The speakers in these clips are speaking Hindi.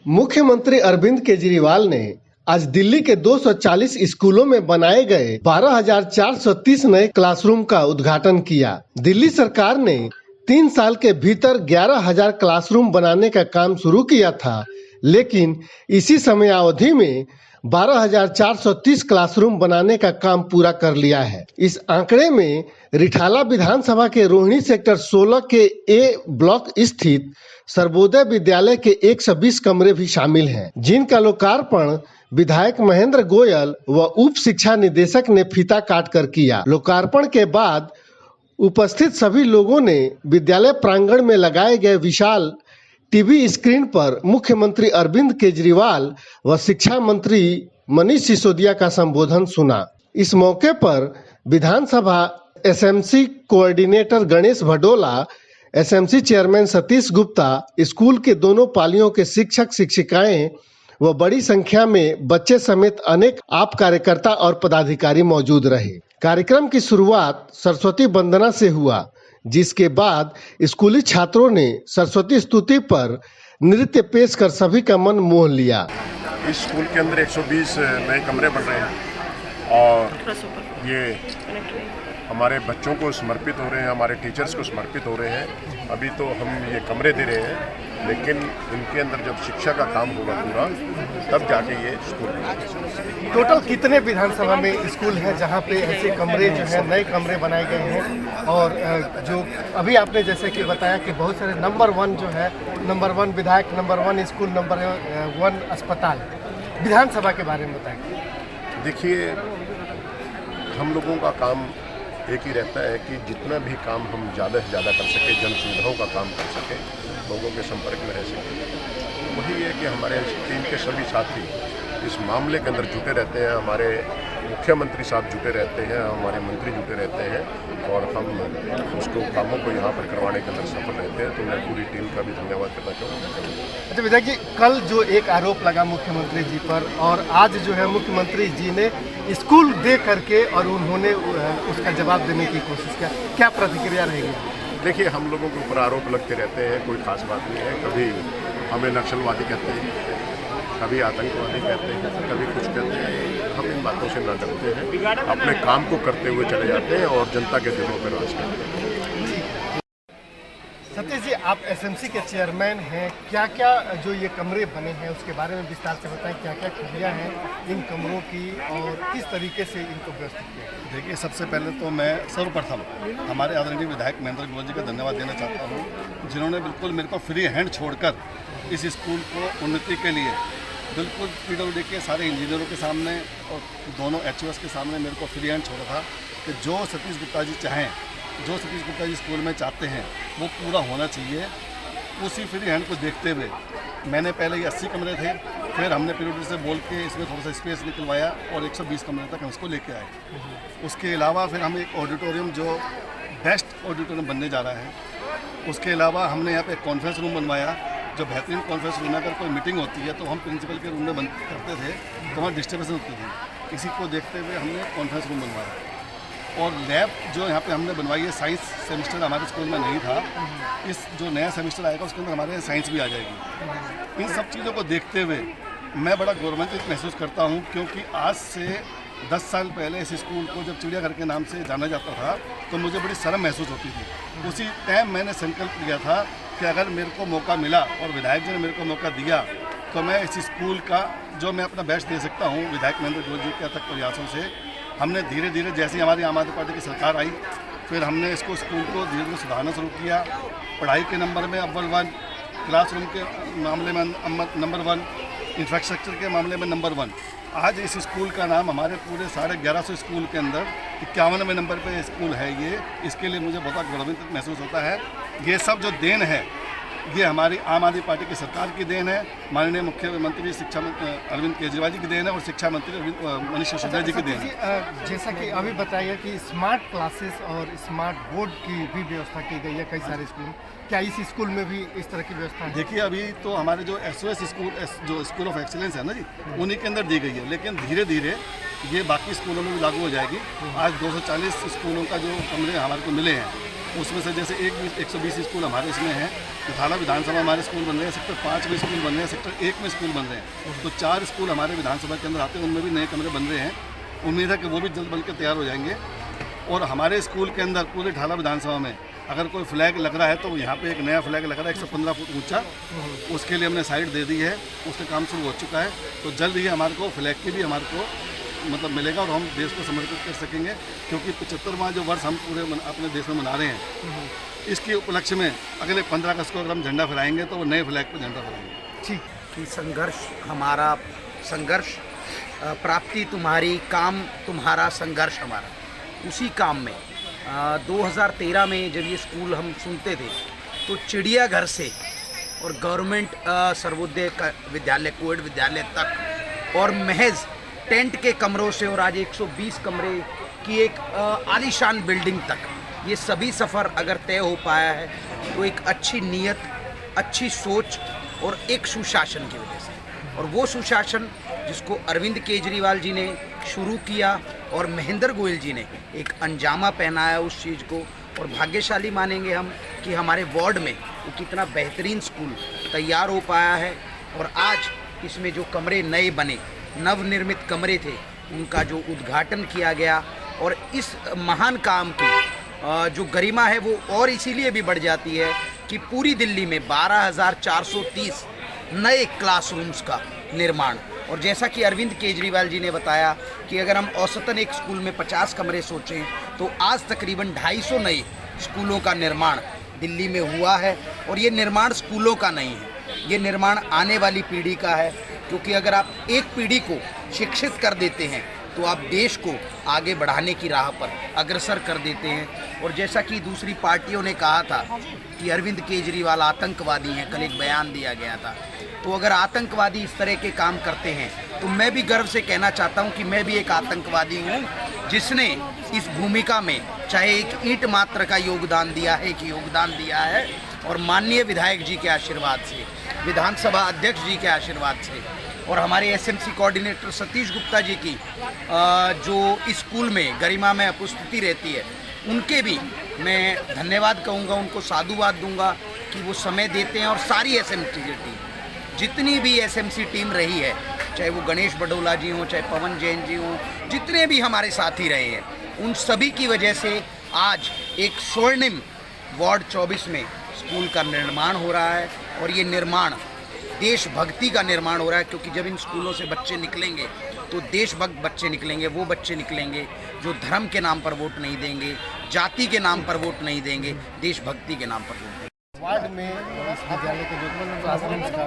मुख्यमंत्री अरविंद केजरीवाल ने आज दिल्ली के 240 स्कूलों में बनाए गए 12,430 नए क्लासरूम का उद्घाटन किया। दिल्ली सरकार ने 3 साल के भीतर 11,000 क्लासरूम बनाने का काम शुरू किया था, लेकिन इसी समय अवधि में 12,430 क्लासरूम बनाने का काम पूरा कर लिया है। इस आंकड़े में रिठाला विधानसभा के रोहिणी सेक्टर 16 के ए ब्लॉक स्थित सर्वोदय विद्यालय के 120 कमरे भी शामिल हैं, जिनका लोकार्पण विधायक महेंद्र गोयल व उप शिक्षा निदेशक ने फीता काट कर किया। लोकार्पण के बाद उपस्थित सभी लोगों ने विद्यालय प्रांगण में लगाए गए विशाल टीवी स्क्रीन पर मुख्यमंत्री अरविंद केजरीवाल व शिक्षा मंत्री मनीष सिसोदिया का संबोधन सुना। इस मौके पर विधानसभा SMC coordinator Ganesh Bhadola, SMC chairman Satish Gupta, school के दोनों पालियों के शिक्षक शिक्षिकाएं व बड़ी संख्या में बच्चे समेत अनेक आप कार्यकर्ता और पदाधिकारी मौजूद रहे। कार्यक्रम की शुरुआत सरस्वती वंदना से हुआ, जिसके बाद स्कूली छात्रों ने सरस्वती स्तुति पर नृत्य पेश कर सभी का मन मोह लिया। इस स्कूल के अंदर 120 नए कमरे बन रहे हैं और ये हमारे बच्चों को समर्पित हो रहे हैं, हमारे टीचर्स को समर्पित हो रहे हैं। अभी तो हम ये कमरे दे रहे हैं, लेकिन इनके अंदर जब शिक्षा का काम होगा पूरा, तब जाके ये स्कूल। टोटल कितने विधानसभा में स्कूल है जहाँ पे ऐसे कमरे जो है नए कमरे बनाए गए हैं? और जो अभी आपने जैसे कि बताया कि बहुत सारे नंबर 1 जो है, नंबर 1 विधायक, नंबर 1 स्कूल, नंबर 1 अस्पताल, विधानसभा के बारे में बताएं। देखिए, हम लोगों का काम एक ही रहता है कि जितना भी काम हम ज़्यादा से ज़्यादा कर सकें, जन सुविधाओं का काम कर सकें, लोगों के संपर्क में रह सकें। वही है कि हमारे टीम के सभी साथी इस मामले के अंदर जुटे रहते हैं। हमारे मुख्यमंत्री साहब जुटे रहते हैं, हमारे मंत्री जुटे रहते हैं और हम उसको कामों को यहाँ पर करवाने के अंदर सफल रहते हैं। तो मैं पूरी टीम का भी धन्यवाद करना चाहूँगा। अच्छा विधायक जी, कल जो एक आरोप लगा मुख्यमंत्री जी पर और आज जो है मुख्यमंत्री जी ने स्कूल दे करके और उन्होंने उसका जवाब देने की कोशिश किया, क्या प्रतिक्रिया रहेगी? देखिए, हम लोगों के ऊपर आरोप लगते रहते हैं, कोई खास बात नहीं है। कभी हमें नक्सलवादी कहते हैं, कभी आतंकवादी कहते हैं, कभी कुछ कहते हैं। हम इन बातों से ना डरते हैं, अपने काम को करते हुए चले जाते हैं और जनता के दिलों पर राज करते हैं। सतीश जी, आप एसएमसी के चेयरमैन हैं, क्या क्या जो ये कमरे बने हैं उसके बारे में विस्तार से बताएं। क्या क्या खूबियाँ हैं इन कमरों की और किस तरीके से इनको व्यवस्थित किया? देखिए, सबसे पहले तो मैं सर्वप्रथम हमारे आदरणीय विधायक महेंद्र गोयल जी का धन्यवाद देना चाहता हूँ, जिन्होंने बिल्कुल मेरे को फ्री हैंड छोड़कर इस स्कूल को उन्नति के लिए बिल्कुल PWD के सारे इंजीनियरों के सामने और दोनों HOS के सामने मेरे को फ्री हैंड छोड़ा था कि जो सतीश गुप्ता जी चाहें, जो सतीश गुप्ता जी स्कूल में चाहते हैं वो पूरा होना चाहिए। उसी फ्री हैंड को देखते हुए मैंने पहले ये 80 कमरे थे, फिर हमने PWD से बोल के इसमें थोड़ा सा स्पेस निकलवाया और 120 कमरे तक हम इसको लेके आए। उसके अलावा फिर हम एक ऑडिटोरियम, जो बेस्ट ऑडिटोरियम बनने जा रहा है, उसके अलावा हमने यहाँ पे एक कॉन्फ्रेंस रूम बनवाया। जो बेहतरीन कॉन्फ्रेंस रूम में अगर कोई मीटिंग होती है तो हम प्रिंसिपल के रूम में बंद करते थे, तो वहाँ डिस्टर्बेंस होती थी। इसी को देखते हुए हमने कॉन्फ्रेंस रूम बनवाया और लैब जो यहाँ पे हमने बनवाई है, साइंस सेमेस्टर हमारे स्कूल में नहीं था, इस जो नया सेमेस्टर आएगा उसके अंदर हमारे साइंस भी आ जाएगी। इन सब चीज़ों को देखते हुए मैं बड़ा गौरवान्वित महसूस करता हूँ, क्योंकि आज से 10 साल पहले इस स्कूल को जब चिड़ियाघर के नाम से जाना जाता था तो मुझे बड़ी शर्म महसूस होती थी। उसी टाइम मैंने संकल्प लिया था कि अगर मेरे को मौका मिला और विधायक जी ने मेरे को मौका दिया तो मैं इस स्कूल का जो मैं अपना बेस्ट दे सकता हूँ, विधायक महेंद्र गोयल जी के अथक प्रयासों से हमने धीरे धीरे, जैसे हमारी आम आदमी पार्टी की सरकार आई, फिर हमने इसको स्कूल को धीरे धीरे सुधारना शुरू किया। पढ़ाई के नंबर में अव्वल 1, क्लासरूम के मामले में नंबर 1, इंफ्रास्ट्रक्चर के मामले में नंबर 1। आज इस स्कूल का नाम हमारे पूरे 1150 स्कूल के अंदर 51वें नंबर पे स्कूल है ये। इसके लिए मुझे बहुत गौरवान्वित महसूस होता है। ये सब जो देन है, ये हमारी आम आदमी पार्टी की सरकार की देन है, माननीय मुख्यमंत्री शिक्षा अरविंद केजरीवाल जी की देन है और शिक्षा मंत्री मनीष सिसोदिया जी की देन है। जैसा कि अभी बताया कि स्मार्ट क्लासेस और स्मार्ट बोर्ड की भी व्यवस्था की गई है कई सारे स्कूल, क्या इस स्कूल में भी इस तरह की व्यवस्था है? देखिए, अभी तो हमारे जो SOS स्कूल, जो स्कूल ऑफ एक्सीलेंस है ना जी, उन्हीं के अंदर दी गई है, लेकिन धीरे धीरे ये बाकी स्कूलों में भी लागू हो जाएगी। आज 240 स्कूलों का जो कमरे हमारे को मिले हैं, उसमें से जैसे 120 स्कूल हमारे इसमें हैं, थाना विधानसभा हमारे स्कूल बन रहे हैं, सेक्टर 5 में स्कूल बन रहे हैं, सेक्टर 1 में स्कूल बन रहे हैं। तो 4 स्कूल हमारे विधानसभा के अंदर आते हैं, उनमें भी नए कमरे बन रहे हैं। उम्मीद है कि वो भी जल्द बन के तैयार हो जाएंगे। और हमारे स्कूल के अंदर पूरे ढाला विधानसभा में अगर कोई फ्लैग लग रहा है तो यहाँ पे एक नया फ्लैग लग रहा है 115 फुट ऊंचा, उसके लिए हमने साइट दे दी है, उसका काम शुरू हो चुका है। तो जल्द ही हमारे को फ्लैग की भी हमारे को मतलब मिलेगा और हम देश को समर्पित कर सकेंगे, क्योंकि 75वां जो वर्ष हम पूरे अपने देश में मना रहे हैं, इसके उपलक्ष्य में अगले 15 अगस्त को अगर हम झंडा फहराएंगे तो वो नए फ्लैग पर झंडा फहराएंगे। ठीक कि संघर्ष हमारा, संघर्ष प्राप्ति तुम्हारी, काम तुम्हारा, संघर्ष हमारा। उसी काम में 2013 में जब ये स्कूल हम सुनते थे तो चिड़ियाघर से और गवर्नमेंट सर्वोदय विद्यालय, कोविड विद्यालय तक, और महज टेंट के कमरों से और आज 120 कमरे की एक आलीशान बिल्डिंग तक, ये सभी सफ़र अगर तय हो पाया है तो एक अच्छी नीयत, अच्छी सोच और एक सुशासन की वजह से। और वो सुशासन जिसको अरविंद केजरीवाल जी ने शुरू किया और महेंद्र गोयल जी ने एक अंजामा पहनाया उस चीज़ को। और भाग्यशाली मानेंगे हम कि हमारे वार्ड में वो कितना बेहतरीन स्कूल तैयार हो पाया है। और आज इसमें जो कमरे नए बने, नवनिर्मित कमरे थे, उनका जो उद्घाटन किया गया, और इस महान काम की जो गरिमा है वो और इसीलिए भी बढ़ जाती है कि पूरी दिल्ली में 12,430 नए क्लासरूम्स का निर्माण। और जैसा कि अरविंद केजरीवाल जी ने बताया कि अगर हम औसतन एक स्कूल में 50 कमरे सोचें तो आज तकरीबन 250 नए स्कूलों का निर्माण दिल्ली में हुआ है। और ये निर्माण स्कूलों का नहीं है, ये निर्माण आने वाली पीढ़ी का है, क्योंकि अगर आप एक पीढ़ी को शिक्षित कर देते हैं तो आप देश को आगे बढ़ाने की राह पर अग्रसर कर देते हैं। और जैसा कि दूसरी पार्टियों ने कहा था कि अरविंद केजरीवाल आतंकवादी हैं, कल एक बयान दिया गया था, तो अगर आतंकवादी इस तरह के काम करते हैं तो मैं भी गर्व से कहना चाहता हूं कि मैं भी एक आतंकवादी हूं, जिसने इस भूमिका में चाहे एक ईंट मात्र का योगदान दिया है कि योगदान दिया है। और माननीय विधायक जी के आशीर्वाद से, विधानसभा अध्यक्ष जी के आशीर्वाद से, और हमारे एसएमसी कोऑर्डिनेटर सतीश गुप्ता जी की जो स्कूल में गरिमा में उपस्थिति रहती है, उनके भी मैं धन्यवाद कहूँगा, उनको साधुवाद दूंगा कि वो समय देते हैं। और सारी एसएमसी की टीम, जितनी भी एसएमसी टीम रही है, चाहे वो गणेश बडोला जी हों, चाहे पवन जैन जी हों, जितने भी हमारे साथी रहे हैं, उन सभी की वजह से आज एक स्वर्णिम वार्ड 24 में स्कूल का निर्माण हो रहा है। और ये निर्माण देशभक्ति का निर्माण हो रहा है, क्योंकि जब इन स्कूलों से बच्चे निकलेंगे तो देशभक्त बच्चे निकलेंगे, वो बच्चे निकलेंगे जो धर्म के नाम पर वोट नहीं देंगे, जाति के नाम पर वोट नहीं देंगे, देशभक्ति के नाम पर वोट देंगे। वार्ड में इस विद्यालय के जो क्लासरूम्स का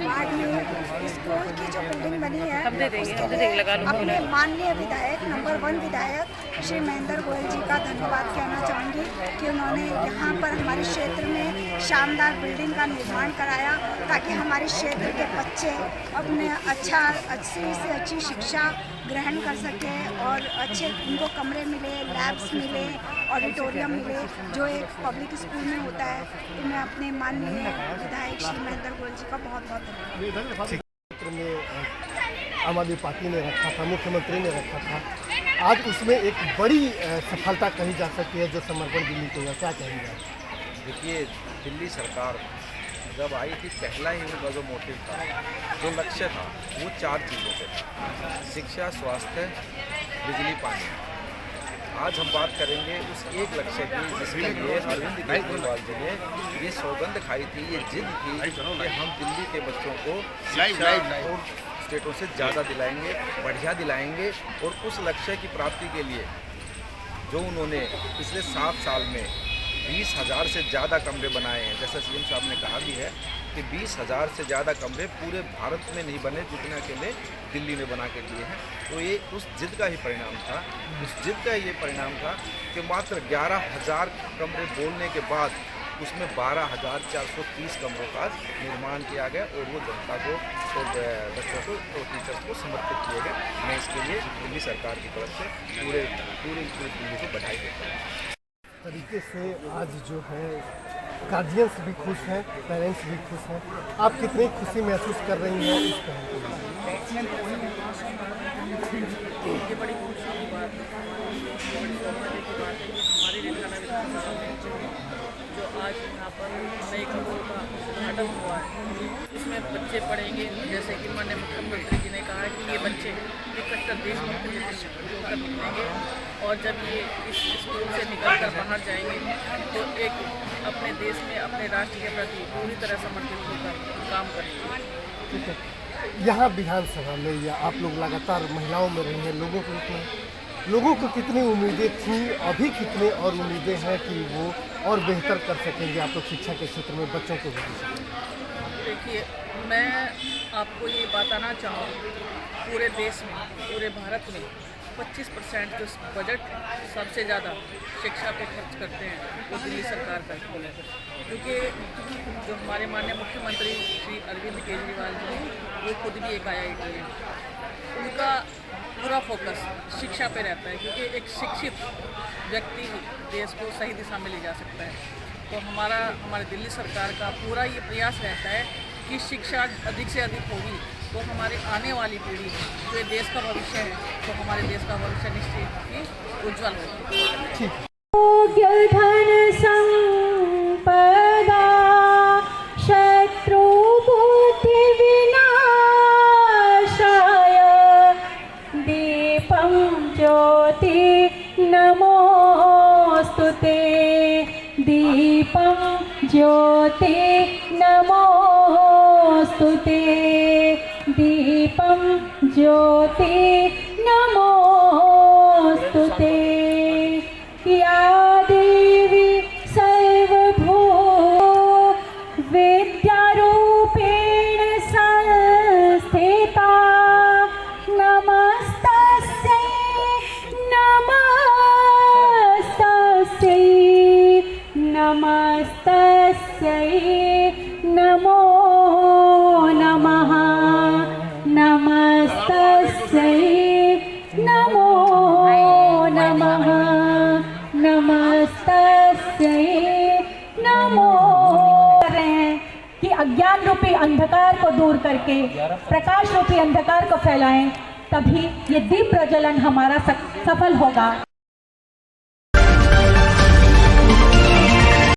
वार्ड में स्कूल की जो बिल्डिंग बनी है अपने माननीय विधायक नंबर 1 विधायक श्री महेंद्र गोयल जी का धन्यवाद कहना चाहूँगी कि उन्होंने यहाँ पर हमारे क्षेत्र में शानदार बिल्डिंग का निर्माण कराया, ताकि हमारे क्षेत्र के बच्चे अपने अच्छी से अच्छी शिक्षा ग्रहण कर सके और अच्छे उनको कमरे मिले, लैब्स मिले, ऑडिटोरियम मिले, जो एक पब्लिक स्कूल में होता है। तो मैं अपने माननीय विधायक श्री महेंद्र गोयल जी का बहुत बहुत धन्यवाद। क्षेत्र में आम आदमी पार्टी ने रखा था, मुख्यमंत्री ने रखा था, आज उसमें एक बड़ी सफलता कही जा सकती है जो समर्पण दिल्ली को है, क्या कहेंगे आप? देखिए, दिल्ली सरकार जब आई थी, पहला ही उनका जो मोटिव था, जो लक्ष्य था, वो 4 चीज़ों पे था: शिक्षा, स्वास्थ्य, बिजली, पानी। आज हम बात करेंगे उस एक लक्ष्य की जिसके लिए अरविंद केजरीवाल जी ने ये सौगंध खाई थी, ये जिद की कि हम दिल्ली के बच्चों को शिक्षा और स्टेटों से ज़्यादा दिलाएंगे, बढ़िया दिलाएंगे। और उस लक्ष्य की प्राप्ति के लिए जो उन्होंने पिछले 7 साल में 20,000 से ज़्यादा कमरे बनाए हैं, जैसा सीएम साहब ने कहा भी है कि 20,000 से ज़्यादा कमरे पूरे भारत में नहीं बने जितने अकेले दिल्ली ने बना के दिए हैं। तो ये उस जिद का ही परिणाम था, उस जिद का ये परिणाम था कि मात्र 11,000 कमरे बोलने के बाद उसमें 12,430 कमरों का निर्माण किया गया और वो जनता को और बच्चों को और टीचर्स को समर्पित किए गए। मैं इसके लिए दिल्ली सरकार की तरफ से पूरी दिल्ली को बधाई देता हूँ। तरीके से आज जो है गार्जियंस भी खुश हैं, पेरेंट्स भी खुश हैं। आप कितनी खुशी महसूस कर रही हैं इस पहल के लिए? ये बड़ी खुशी की बात है, बड़ी सौभाग्य की बात है कि हमारी रिठाना विधानसभा में जो आज यहाँ पर नए कमरों का उद्घाटन हुआ है, इसमें बच्चे पढ़ेंगे। जैसे कि माननीय मुख्यमंत्री जी ने कहा है कि ये बच्चे एक कट्टर देशभक्त होकर निकलेंगे और जब ये इस स्कूल से निकलकर बाहर जाएंगे तो एक अपने देश में अपने राष्ट्र के प्रति पूरी तरह समर्पित होकर काम करेंगे। ठीक है, यहाँ विधानसभा में या आप लोग लगातार महिलाओं में रही हैं, लोगों को कितनी उम्मीदें थी, अभी कितनी और उम्मीदें हैं कि वो और बेहतर कर सकेंगे आप लोग शिक्षा के क्षेत्र में बच्चों को भी? देखिए, मैं आपको ये बताना चाहूँ, पूरे देश में, पूरे भारत में 25% जो बजट सबसे ज़्यादा शिक्षा पे खर्च करते हैं वो दिल्ली सरकार करती है। क्योंकि जो हमारे माननीय मुख्यमंत्री श्री अरविंद केजरीवाल जी हैं, वो खुद भी एक IIT हैं। उनका पूरा फोकस शिक्षा पे रहता है, क्योंकि एक शिक्षित व्यक्ति देश को सही दिशा में ले जा सकता है। तो हमारे दिल्ली सरकार का पूरा ये प्रयास रहता है कि शिक्षा अधिक से अधिक होगी तो हमारे आने वाली पीढ़ी जो ये देश का भविष्य है, तो हमारे देश का भविष्य निश्चित ही उज्जवल होगा। धन संपदा शत्रु बुद्धि विनाशाय दीपं ज्योति नमोस्तुते दीपं ज्योति नमोस्तुते दीपं ज्योति नमोस्तुते या देवी सर्वभू विद्यारूपेण संस्थिता नमस्तस्यै नमस्तस्यै नमस्तस्यै नमो नमः नमस्तस्यै नमो नमः नमस्तस्यै नमो। कि अज्ञान रूपी अंधकार को दूर करके प्रकाश रूपी अंधकार को फैलाएं, तभी ये दीप प्रज्वलन हमारा सफल होगा।